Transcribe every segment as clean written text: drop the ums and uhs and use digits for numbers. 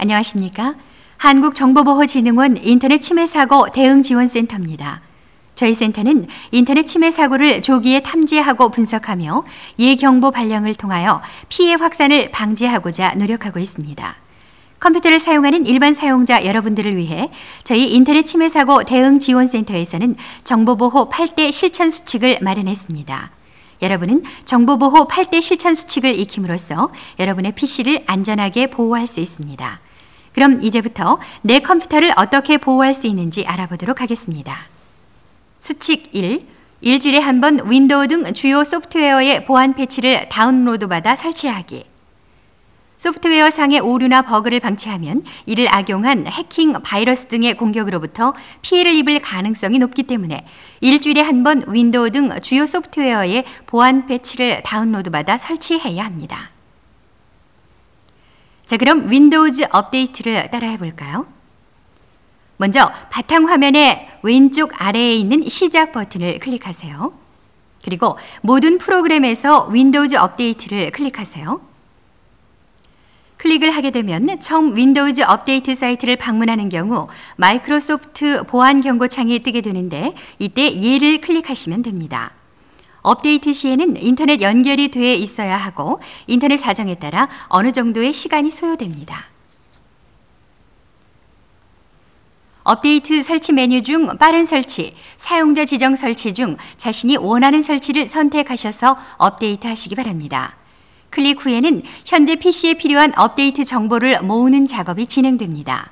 안녕하십니까? 한국정보보호진흥원 인터넷 침해 사고 대응 지원센터입니다. 저희 센터는 인터넷 침해 사고를 조기에 탐지하고 분석하며 예경보 발령을 통하여 피해 확산을 방지하고자 노력하고 있습니다. 컴퓨터를 사용하는 일반 사용자 여러분들을 위해 저희 인터넷 침해 사고 대응 지원센터에서는 정보보호 8대 실천 수칙을 마련했습니다. 여러분은 정보보호 8대 실천 수칙을 익힘으로써 여러분의 PC를 안전하게 보호할 수 있습니다. 그럼 이제부터 내 컴퓨터를 어떻게 보호할 수 있는지 알아보도록 하겠습니다. 수칙 1. 일주일에 한 번 윈도우 등 주요 소프트웨어의 보안 패치를 다운로드받아 설치하기. 소프트웨어 상의 오류나 버그를 방치하면 이를 악용한 해킹, 바이러스 등의 공격으로부터 피해를 입을 가능성이 높기 때문에 일주일에 한 번 윈도우 등 주요 소프트웨어의 보안 패치를 다운로드받아 설치해야 합니다. 자, 그럼 윈도우즈 업데이트를 따라해 볼까요? 먼저 바탕화면의 왼쪽 아래에 있는 시작 버튼을 클릭하세요. 그리고 모든 프로그램에서 윈도우즈 업데이트를 클릭하세요. 클릭을 하게 되면 처음 윈도우즈 업데이트 사이트를 방문하는 경우 마이크로소프트 보안 경고 창이 뜨게 되는데 이때 예를 클릭하시면 됩니다. 업데이트 시에는 인터넷 연결이 돼 있어야 하고 인터넷 사정에 따라 어느 정도의 시간이 소요됩니다. 업데이트 설치 메뉴 중 빠른 설치, 사용자 지정 설치 중 자신이 원하는 설치를 선택하셔서 업데이트 하시기 바랍니다. 클릭 후에는 현재 PC에 필요한 업데이트 정보를 모으는 작업이 진행됩니다.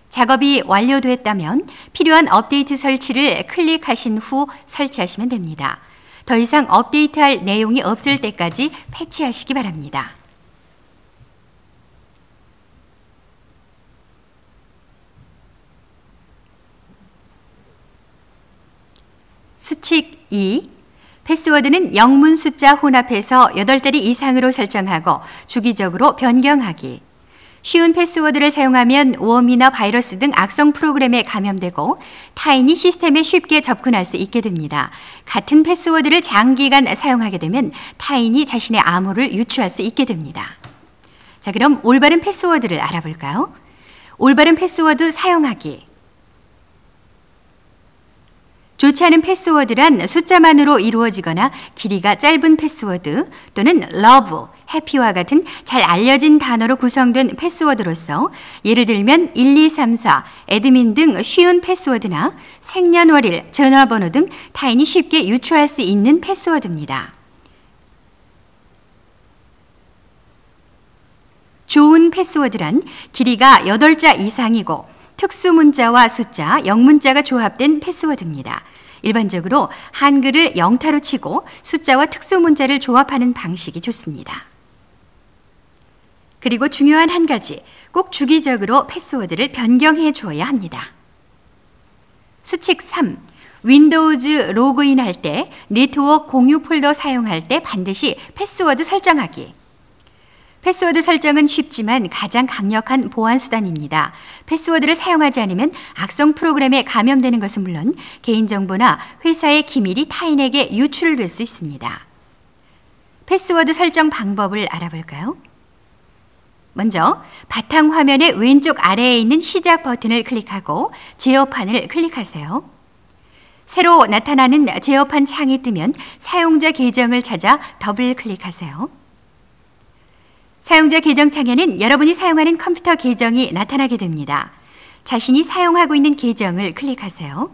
작업이 완료됐다면 필요한 업데이트 설치를 클릭하신 후 설치하시면 됩니다. 더 이상 업데이트할 내용이 없을 때까지 패치하시기 바랍니다. 수칙 2. 패스워드는 영문 숫자 혼합해서 8자리 이상으로 설정하고 주기적으로 변경하기. 쉬운 패스워드를 사용하면 웜이나 바이러스 등 악성 프로그램에 감염되고 타인이 시스템에 쉽게 접근할 수 있게 됩니다. 같은 패스워드를 장기간 사용하게 되면 타인이 자신의 암호를 유추할 수 있게 됩니다. 자, 그럼 올바른 패스워드를 알아볼까요? 올바른 패스워드 사용하기. 좋지 않은 패스워드란 숫자만으로 이루어지거나 길이가 짧은 패스워드 또는 love, happy와 같은 잘 알려진 단어로 구성된 패스워드로서 예를 들면 1234, 애드민 등 쉬운 패스워드나 생년월일, 전화번호 등 타인이 쉽게 유추할 수 있는 패스워드입니다. 좋은 패스워드란 길이가 8자 이상이고 특수문자와 숫자, 영문자가 조합된 패스워드입니다. 일반적으로 한글을 영타로 치고 숫자와 특수문자를 조합하는 방식이 좋습니다. 그리고 중요한 한 가지, 꼭 주기적으로 패스워드를 변경해 주어야 합니다. 수칙 3. 윈도우즈 로그인할 때 네트워크 공유 폴더 사용할 때 반드시 패스워드 설정하기. 패스워드 설정은 쉽지만 가장 강력한 보안 수단입니다. 패스워드를 사용하지 않으면 악성 프로그램에 감염되는 것은 물론 개인정보나 회사의 기밀이 타인에게 유출될 수 있습니다. 패스워드 설정 방법을 알아볼까요? 먼저 바탕화면의 왼쪽 아래에 있는 시작 버튼을 클릭하고 제어판을 클릭하세요. 새로 나타나는 제어판 창이 뜨면 사용자 계정을 찾아 더블 클릭하세요. 사용자 계정 창에는 여러분이 사용하는 컴퓨터 계정이 나타나게 됩니다. 자신이 사용하고 있는 계정을 클릭하세요.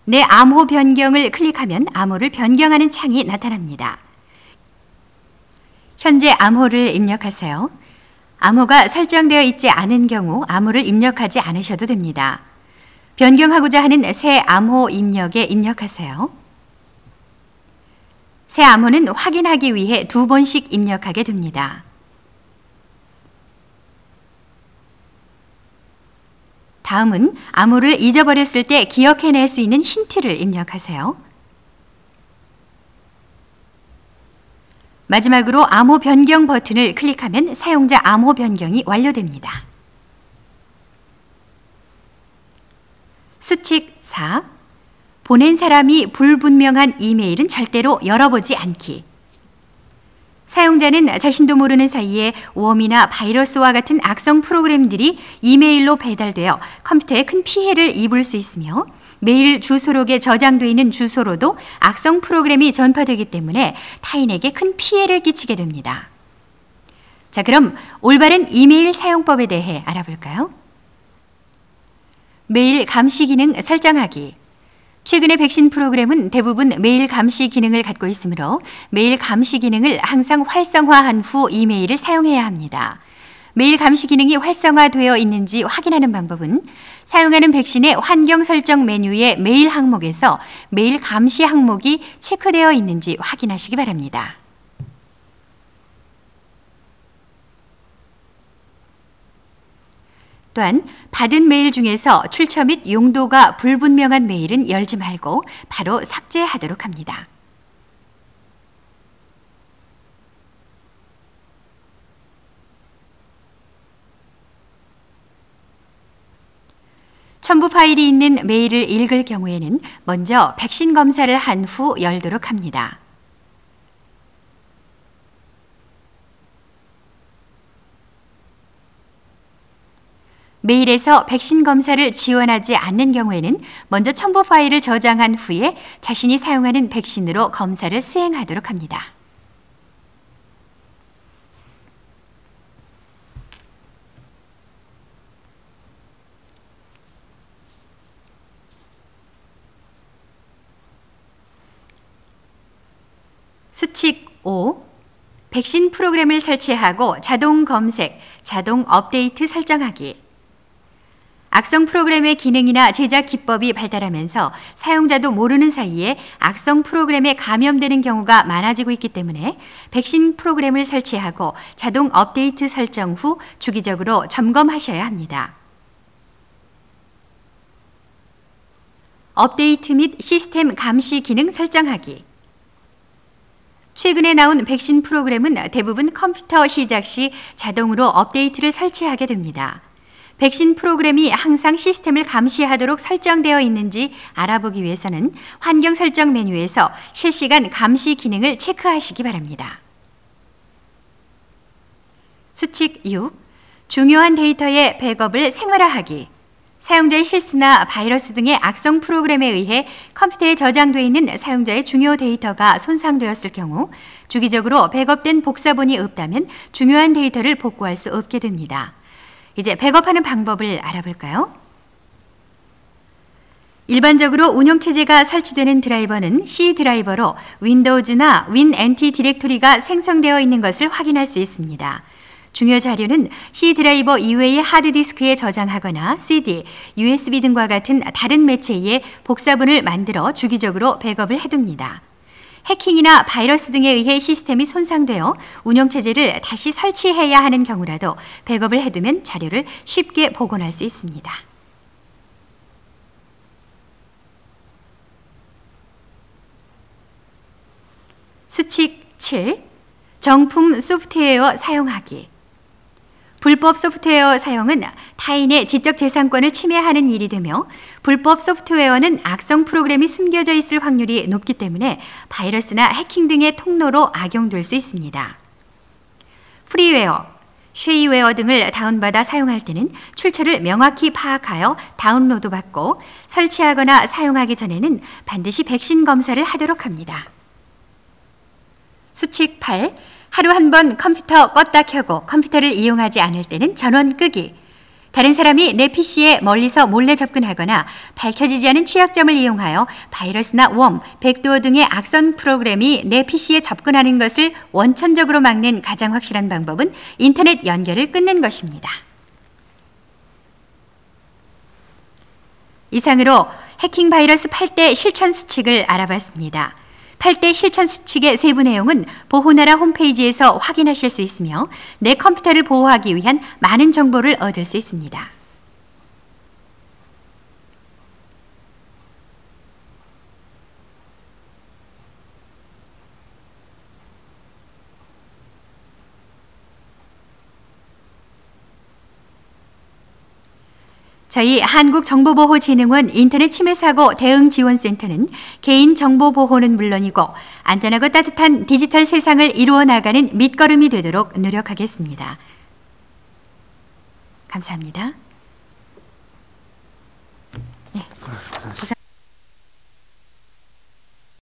내 암호 변경을 클릭하면 암호를 변경하는 창이 나타납니다. 현재 암호를 입력하세요. 암호가 설정되어 있지 않은 경우 암호를 입력하지 않으셔도 됩니다. 변경하고자 하는 새 암호 입력에 입력하세요. 새 암호는 확인하기 위해 2번씩 입력하게 됩니다. 다음은 암호를 잊어버렸을 때 기억해낼 수 있는 힌트를 입력하세요. 마지막으로 암호 변경 버튼을 클릭하면 사용자 암호 변경이 완료됩니다. 수칙 4. 보낸 사람이 불분명한 이메일은 절대로 열어보지 않기. 사용자는 자신도 모르는 사이에 웜이나 바이러스와 같은 악성 프로그램들이 이메일로 배달되어 컴퓨터에 큰 피해를 입을 수 있으며 메일 주소록에 저장되어 있는 주소로도 악성 프로그램이 전파되기 때문에 타인에게 큰 피해를 끼치게 됩니다. 자, 그럼 올바른 이메일 사용법에 대해 알아볼까요? 메일 감시 기능 설정하기. 최근의 백신 프로그램은 대부분 메일 감시 기능을 갖고 있으므로 메일 감시 기능을 항상 활성화한 후 이메일을 사용해야 합니다. 메일 감시 기능이 활성화되어 있는지 확인하는 방법은 사용하는 백신의 환경 설정 메뉴의 메일 항목에서 메일 감시 항목이 체크되어 있는지 확인하시기 바랍니다. 또한 받은 메일 중에서 출처 및 용도가 불분명한 메일은 열지 말고 바로 삭제하도록 합니다. 첨부 파일이 있는 메일을 읽을 경우에는 먼저 백신 검사를 한 후 열도록 합니다. 메일에서 백신 검사를 지원하지 않는 경우에는 먼저 첨부 파일을 저장한 후에 자신이 사용하는 백신으로 검사를 수행하도록 합니다. 수칙 5. 백신 프로그램을 설치하고 자동 검색, 자동 업데이트 설정하기. 악성 프로그램의 기능이나 제작 기법이 발달하면서 사용자도 모르는 사이에 악성 프로그램에 감염되는 경우가 많아지고 있기 때문에 백신 프로그램을 설치하고 자동 업데이트 설정 후 주기적으로 점검하셔야 합니다. 업데이트 및 시스템 감시 기능 설정하기. 최근에 나온 백신 프로그램은 대부분 컴퓨터 시작 시 자동으로 업데이트를 설치하게 됩니다. 백신 프로그램이 항상 시스템을 감시하도록 설정되어 있는지 알아보기 위해서는 환경 설정 메뉴에서 실시간 감시 기능을 체크하시기 바랍니다. 수칙 6. 중요한 데이터의 백업을 생활화하기. 사용자의 실수나 바이러스 등의 악성 프로그램에 의해 컴퓨터에 저장되어 있는 사용자의 중요 데이터가 손상되었을 경우 주기적으로 백업된 복사본이 없다면 중요한 데이터를 복구할 수 없게 됩니다. 이제 백업하는 방법을 알아볼까요? 일반적으로 운영체제가 설치되는 드라이버는 C 드라이버로 윈도우즈나 윈엔티 디렉토리가 생성되어 있는 것을 확인할 수 있습니다. 중요 자료는 C 드라이버 이외의 하드디스크에 저장하거나 CD, USB 등과 같은 다른 매체에 복사본을 만들어 주기적으로 백업을 해둡니다. 해킹이나 바이러스 등에 의해 시스템이 손상되어 운영체제를 다시 설치해야 하는 경우라도 백업을 해두면 자료를 쉽게 복원할 수 있습니다. 수칙 7. 정품 소프트웨어 사용하기. 불법 소프트웨어 사용은 타인의 지적재산권을 침해하는 일이 되며 불법 소프트웨어는 악성 프로그램이 숨겨져 있을 확률이 높기 때문에 바이러스나 해킹 등의 통로로 악용될 수 있습니다. 프리웨어, 쉐이웨어 등을 다운받아 사용할 때는 출처를 명확히 파악하여 다운로드 받고 설치하거나 사용하기 전에는 반드시 백신 검사를 하도록 합니다. 수칙 8. 하루 한 번 컴퓨터 껐다 켜고 컴퓨터를 이용하지 않을 때는 전원 끄기. 다른 사람이 내 PC에 멀리서 몰래 접근하거나 밝혀지지 않은 취약점을 이용하여 바이러스나 웜, 백도어 등의 악성 프로그램이 내 PC에 접근하는 것을 원천적으로 막는 가장 확실한 방법은 인터넷 연결을 끊는 것입니다. 이상으로 해킹 바이러스 8대 실천 수칙을 알아봤습니다. 8대 실천 수칙의 세부 내용은 보호나라 홈페이지에서 확인하실 수 있으며 내 컴퓨터를 보호하기 위한 많은 정보를 얻을 수 있습니다. 저희 한국정보보호진흥원 인터넷 침해 사고 대응 지원센터는 개인 정보 보호는 물론이고 안전하고 따뜻한 디지털 세상을 이루어 나가는 밑거름이 되도록 노력하겠습니다. 감사합니다. 네.